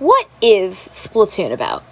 What is Splatoon about?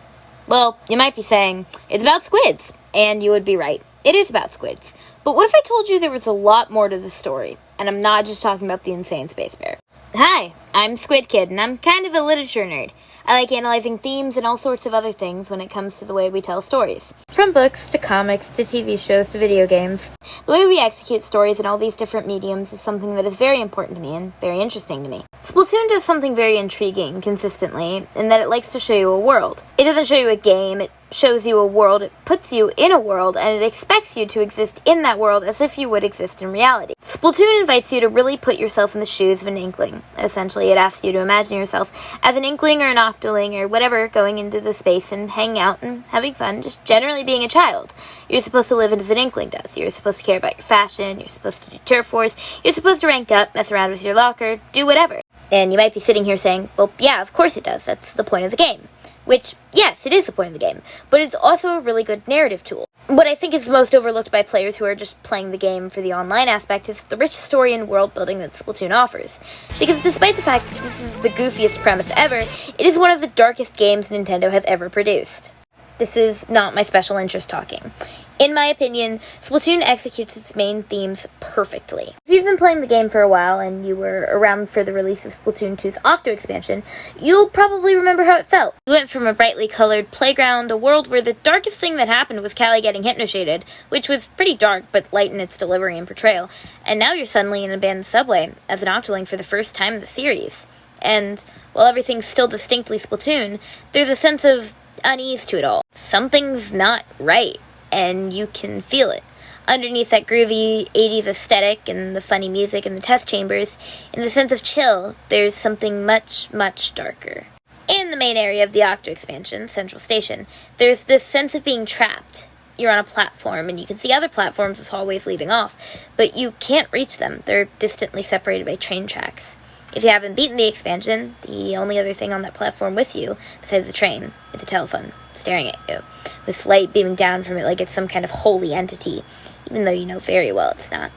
Well, you might be saying, it's about squids. And you would be right. It is about squids. But what if I told you there was a lot more to the story? And I'm not just talking about the insane space bear. Hi, I'm Squid Kid, and I'm kind of a literature nerd. I like analyzing themes and all sorts of other things when it comes to the way we tell stories. From books, to comics, to TV shows, to video games. The way we execute stories in all these different mediums is something that is very important to me and very interesting to me. Splatoon does something very intriguing consistently in that it likes to show you a world. It doesn't show you a game, it shows you a world, it puts you in a world, and it expects you to exist in that world as if you would exist in reality. Splatoon invites you to really put yourself in the shoes of an inkling. Essentially, it asks you to imagine yourself as an inkling or an octoling or whatever going into the space and hanging out and having fun, just generally being a child. You're supposed to live as an inkling does. You're supposed to care about your fashion, you're supposed to do turf wars, you're supposed to rank up, mess around with your locker, do whatever. And you might be sitting here saying, well, yeah, of course it does. That's the point of the game. Which, yes, it is the point of the game, but it's also a really good narrative tool. What I think is most overlooked by players who are just playing the game for the online aspect is the rich story and world building that Splatoon offers. Because despite the fact that this is the goofiest premise ever, it is one of the darkest games Nintendo has ever produced. This is not my special interest talking. In my opinion, Splatoon executes its main themes perfectly. If you've been playing the game for a while and you were around for the release of Splatoon 2's Octo expansion, you'll probably remember how it felt. You went from a brightly colored playground, a world where the darkest thing that happened was Callie getting hypnoshaded, which was pretty dark but light in its delivery and portrayal, and now you're suddenly in an abandoned subway as an Octoling for the first time in the series. And while everything's still distinctly Splatoon, there's a sense of unease to it all. Something's not right. And you can feel it. Underneath that groovy 80s aesthetic and the funny music and the test chambers, in the sense of chill, there's something much, much darker. In the main area of the Octo expansion, Central Station, there's this sense of being trapped. You're on a platform, and you can see other platforms with hallways leading off, but you can't reach them. They're distantly separated by train tracks. If you haven't beaten the expansion, the only other thing on that platform with you, besides the train, is a telephone staring at you, with light beaming down from it like it's some kind of holy entity, even though you know very well it's not.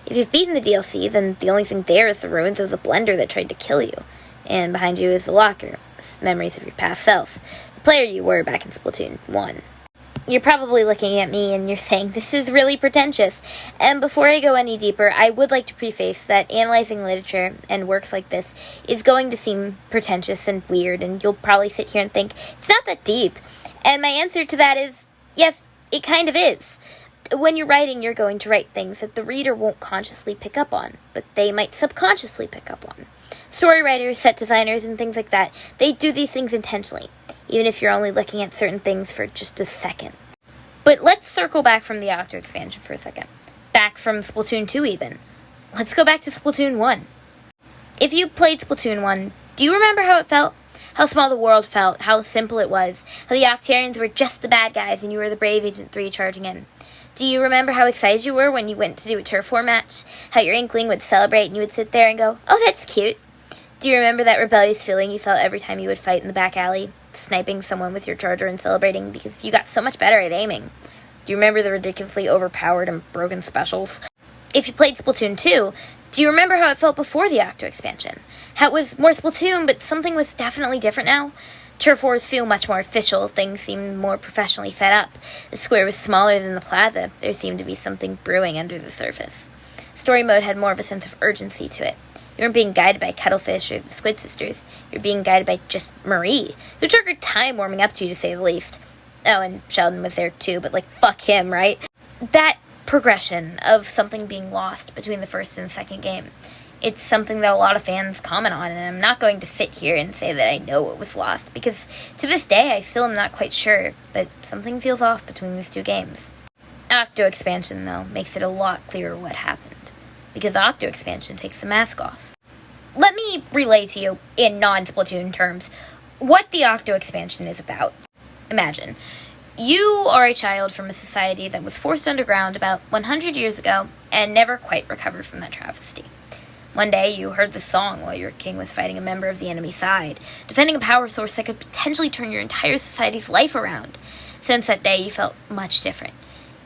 If you've beaten the DLC, then the only thing there is the ruins of the blender that tried to kill you, and behind you is the locker, with memories of your past self, the player you were back in Splatoon 1. You're probably looking at me and you're saying, this is really pretentious. And before I go any deeper, I would like to preface that analyzing literature and works like this is going to seem pretentious and weird, and you'll probably sit here and think, it's not that deep. And my answer to that is, yes, it kind of is. When you're writing, you're going to write things that the reader won't consciously pick up on, but they might subconsciously pick up on. Story writers, set designers, and things like that, they do these things intentionally, even if you're only looking at certain things for just a second. But let's circle back from the Octo expansion for a second. Back from Splatoon 2 even. Let's go back to Splatoon 1. If you played Splatoon 1, do you remember how it felt? How small the world felt, how simple it was, how the Octarians were just the bad guys and you were the brave Agent 3 charging in. Do you remember how excited you were when you went to do a turf war match? How your inkling would celebrate and you would sit there and go, oh, that's cute. Do you remember that rebellious feeling you felt every time you would fight in the back alley, sniping someone with your charger and celebrating because you got so much better at aiming? Do you remember the ridiculously overpowered and broken specials? If you played Splatoon 2, do you remember how it felt before the Octo expansion? How it was more Splatoon, but something was definitely different now? Turf wars feel much more official, things seem more professionally set up. The square was smaller than the plaza, there seemed to be something brewing under the surface. Story mode had more of a sense of urgency to it. You weren't being guided by Cuttlefish or the Squid Sisters, you were being guided by just Marie, who took her time warming up to you, to say the least. Oh, and Sheldon was there too, but fuck him, right? That progression of something being lost between the first and the second game, it's something that a lot of fans comment on, and I'm not going to sit here and say that I know it was lost, because to this day I still am not quite sure, but something feels off between these two games. Octo expansion, though, makes it a lot clearer what happened, because Octo expansion takes the mask off. Let me relay to you, in non-Splatoon terms, what the Octo expansion is about. Imagine, you are a child from a society that was forced underground about 100 years ago and never quite recovered from that travesty. One day, you heard the song while your king was fighting a member of the enemy side, defending a power source that could potentially turn your entire society's life around. Since that day, you felt much different.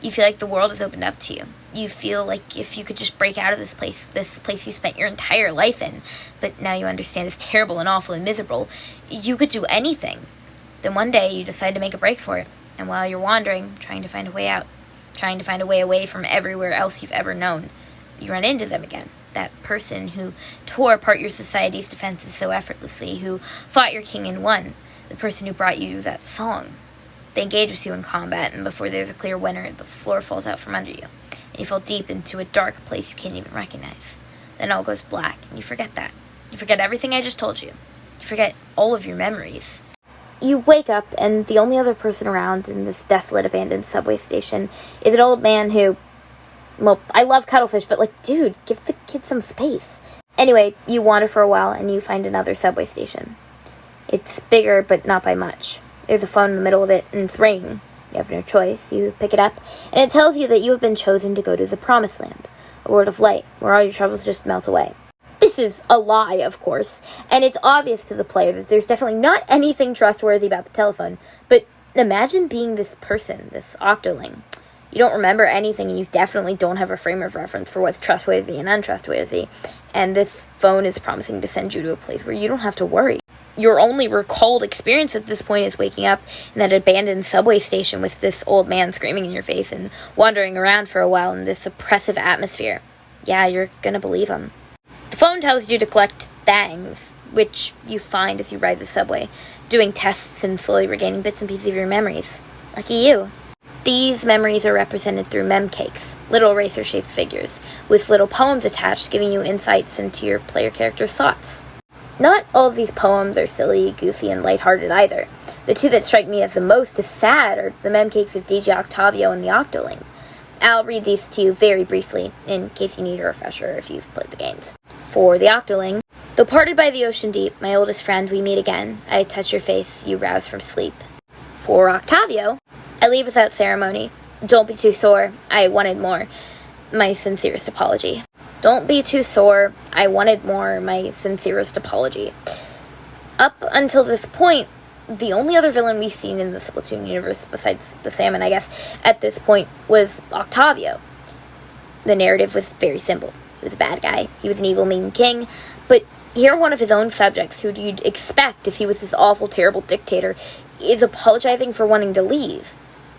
You feel like the world has opened up to you. You feel like if you could just break out of this place you spent your entire life in, but now you understand is terrible and awful and miserable, you could do anything. Then one day you decide to make a break for it, and while you're wandering, trying to find a way out, trying to find a way away from everywhere else you've ever known, you run into them again. That person who tore apart your society's defenses so effortlessly, who fought your king and won, the person who brought you that song. They engage with you in combat, and before there's a clear winner, the floor falls out from under you, and you fall deep into a dark place you can't even recognize. Then all goes black, and you forget that. You forget everything I just told you. You forget all of your memories. You wake up, and the only other person around in this desolate, abandoned subway station is an old man who, well, I love cuttlefish, but dude, give the kid some space. Anyway, you wander for a while, and you find another subway station. It's bigger, but not by much. There's a phone in the middle of it, and it's ringing. You have no choice. You pick it up, and it tells you that you have been chosen to go to the Promised Land, a world of light, where all your troubles just melt away. This is a lie, of course, and it's obvious to the player that there's definitely not anything trustworthy about the telephone, but imagine being this person, this Octoling. You don't remember anything, and you definitely don't have a frame of reference for what's trustworthy and untrustworthy, and this phone is promising to send you to a place where you don't have to worry. Your only recalled experience at this point is waking up in that abandoned subway station with this old man screaming in your face and wandering around for a while in this oppressive atmosphere. Yeah, you're gonna believe him. The phone tells you to collect things, which you find as you ride the subway, doing tests and slowly regaining bits and pieces of your memories. Lucky you. These memories are represented through mem cakes, little eraser-shaped figures, with little poems attached giving you insights into your player character's thoughts. Not all of these poems are silly, goofy, and lighthearted either. The two that strike me as the most as sad are the mem cakes of DJ Octavio and the Octoling. I'll read these to you very briefly, in case you need a refresher if you've played the games. For the Octoling, though parted by the ocean deep, my oldest friend, we meet again. I touch your face, you rouse from sleep. For Octavio, I leave without ceremony. Don't be too sore, I wanted more. My sincerest apology. Don't be too sore, I wanted more, my sincerest apology. Up until this point, the only other villain we've seen in the Splatoon universe, besides the salmon, I guess, at this point, was Octavio. The narrative was very simple. He was a bad guy. He was an evil, mean king. But here one of his own subjects, who you'd expect if he was this awful, terrible dictator, is apologizing for wanting to leave.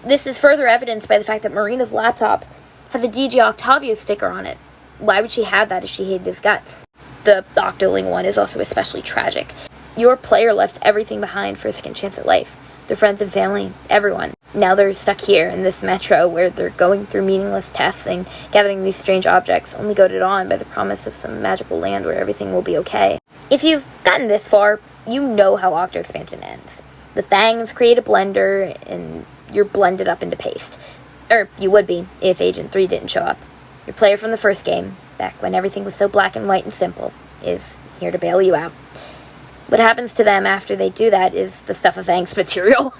This is further evidenced by the fact that Marina's laptop has a DJ Octavio sticker on it. Why would she have that if she hated his guts? The Octoling one is also especially tragic. Your player left everything behind for a second chance at life. Their friends and family, everyone. Now they're stuck here in this metro where they're going through meaningless tests and gathering these strange objects, only goaded on by the promise of some magical land where everything will be okay. If you've gotten this far, you know how Octo Expansion ends. The Thangs create a blender, and you're blended up into paste. Or you would be, if Agent 3 didn't show up. Your player from the first game, back when everything was so black and white and simple, is here to bail you out. What happens to them after they do that is the stuff of angst material.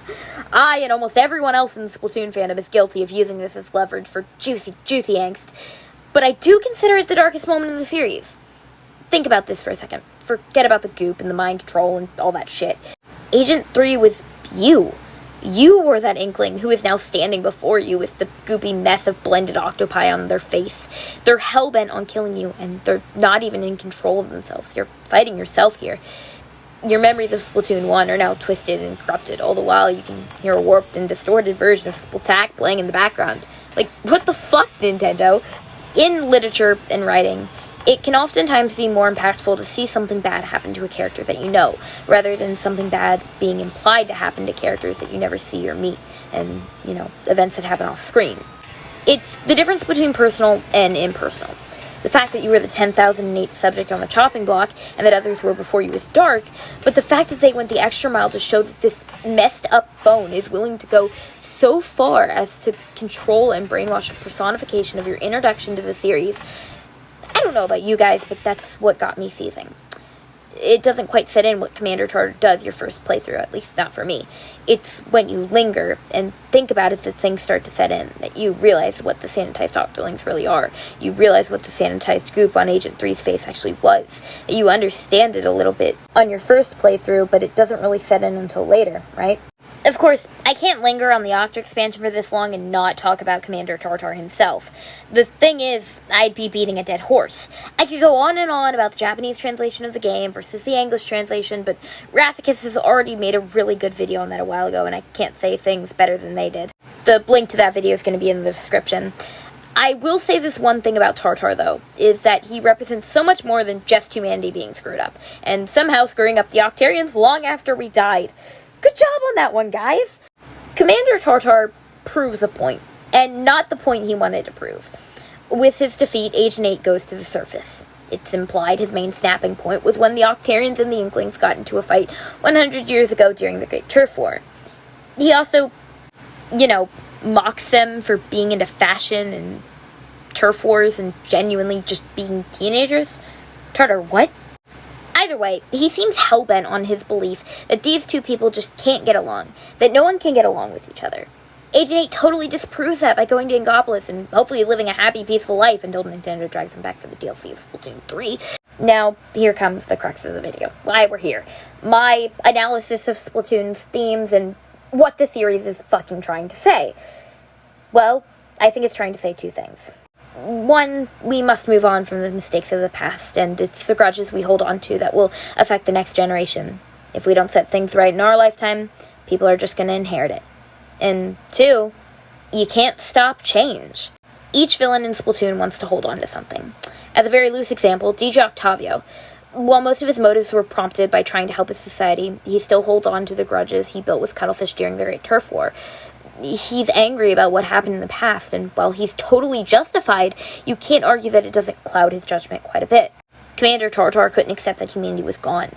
I and almost everyone else in the Splatoon fandom is guilty of using this as leverage for juicy, juicy angst. But I do consider it the darkest moment in the series. Think about this for a second. Forget about the goop and the mind control and all that shit. Agent 3 was you. You were that inkling who is now standing before you with the goopy mess of blended octopi on their face. They're hell-bent on killing you, and they're not even in control of themselves. You're fighting yourself here. Your memories of Splatoon 1 are now twisted and corrupted. All the while, you can hear a warped and distorted version of Splatac playing in the background. What the fuck, Nintendo? In literature and writing, it can oftentimes be more impactful to see something bad happen to a character that you know, rather than something bad being implied to happen to characters that you never see or meet, and, events that happen off screen. It's the difference between personal and impersonal. The fact that you were the 10,008th subject on the chopping block, and that others were before you was dark, but the fact that they went the extra mile to show that this messed up phone is willing to go so far as to control and brainwash a personification of your introduction to the series. I don't know about you guys, but that's what got me seething. It doesn't quite set in what Commander Charter does your first playthrough, at least not for me. It's when you linger and think about it that things start to set in, that you realize what the sanitized Octolings really are. You realize what the sanitized goop on Agent 3's face actually was. That you understand it a little bit on your first playthrough, but it doesn't really set in until later, right? Of course, I can't linger on the Octa expansion for this long and not talk about Commander Tartar himself. The thing is, I'd be beating a dead horse. I could go on and on about the Japanese translation of the game versus the English translation, but Rathicus has already made a really good video on that a while ago, and I can't say things better than they did. The link to that video is going to be in the description. I will say this one thing about Tartar, though, is that he represents so much more than just humanity being screwed up, and somehow screwing up the Octarians long after we died. Good job on that one, guys! Commander Tartar proves a point, and not the point he wanted to prove. With his defeat, Agent 8 goes to the surface. It's implied his main snapping point was when the Octarians and the Inklings got into a fight 100 years ago during the Great Turf War. He also, mocks them for being into fashion and turf wars and genuinely just being teenagers. Tartar, what? Either way, he seems hell-bent on his belief that these two people just can't get along, that no one can get along with each other. Agent 8 totally disproves that by going to Ingopolis and hopefully living a happy, peaceful life until Nintendo drags him back for the DLC of Splatoon 3. Now, here comes the crux of the video. Why we're here. My analysis of Splatoon's themes and what the series is fucking trying to say. Well, I think it's trying to say two things. One, we must move on from the mistakes of the past, and it's the grudges we hold on to that will affect the next generation. If we don't set things right in our lifetime, people are just going to inherit it. And two, you can't stop change. Each villain in Splatoon wants to hold on to something. As a very loose example, DJ Octavio. While most of his motives were prompted by trying to help his society, he still holds on to the grudges he built with Cuttlefish during the Great Turf War. He's angry about what happened in the past, and while he's totally justified, you can't argue that it doesn't cloud his judgment quite a bit. Commander Tartar couldn't accept that humanity was gone,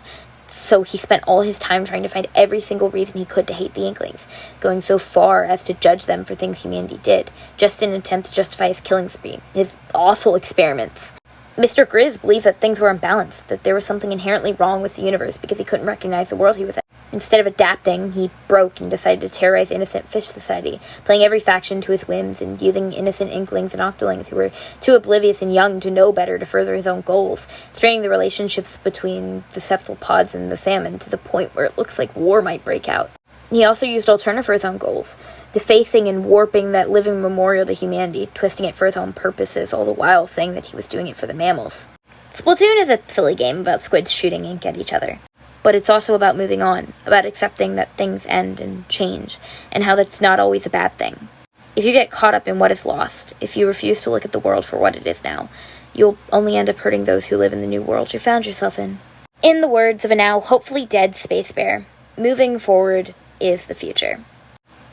so he spent all his time trying to find every single reason he could to hate the Inklings, going so far as to judge them for things humanity did, just in an attempt to justify his killing spree, his awful experiments. Mr. Grizz believed that things were unbalanced, that there was something inherently wrong with the universe because he couldn't recognize the world he was in. Instead of adapting, he broke and decided to terrorize innocent fish society, playing every faction to his whims and using innocent Inklings and Octolings who were too oblivious and young to know better to further his own goals, straining the relationships between the septalpods and the salmon to the point where it looks like war might break out. He also used Alterna for his own goals, defacing and warping that living memorial to humanity, twisting it for his own purposes, all the while saying that he was doing it for the mammals. Splatoon is a silly game about squids shooting ink at each other. But it's also about moving on, about accepting that things end and change, and how that's not always a bad thing. If you get caught up in what is lost, if you refuse to look at the world for what it is now, you'll only end up hurting those who live in the new world you found yourself in. In the words of a now hopefully dead space bear, moving forward is the future.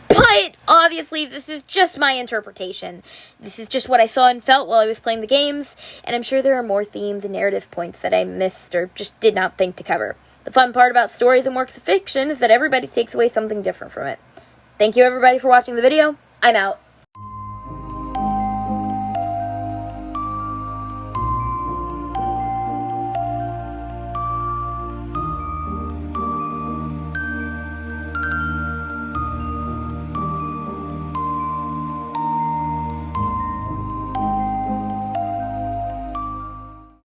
But, obviously, this is just my interpretation. This is just what I saw and felt while I was playing the games, and I'm sure there are more themes and narrative points that I missed or just did not think to cover. The fun part about stories and works of fiction is that everybody takes away something different from it. Thank you everybody for watching the video. I'm out.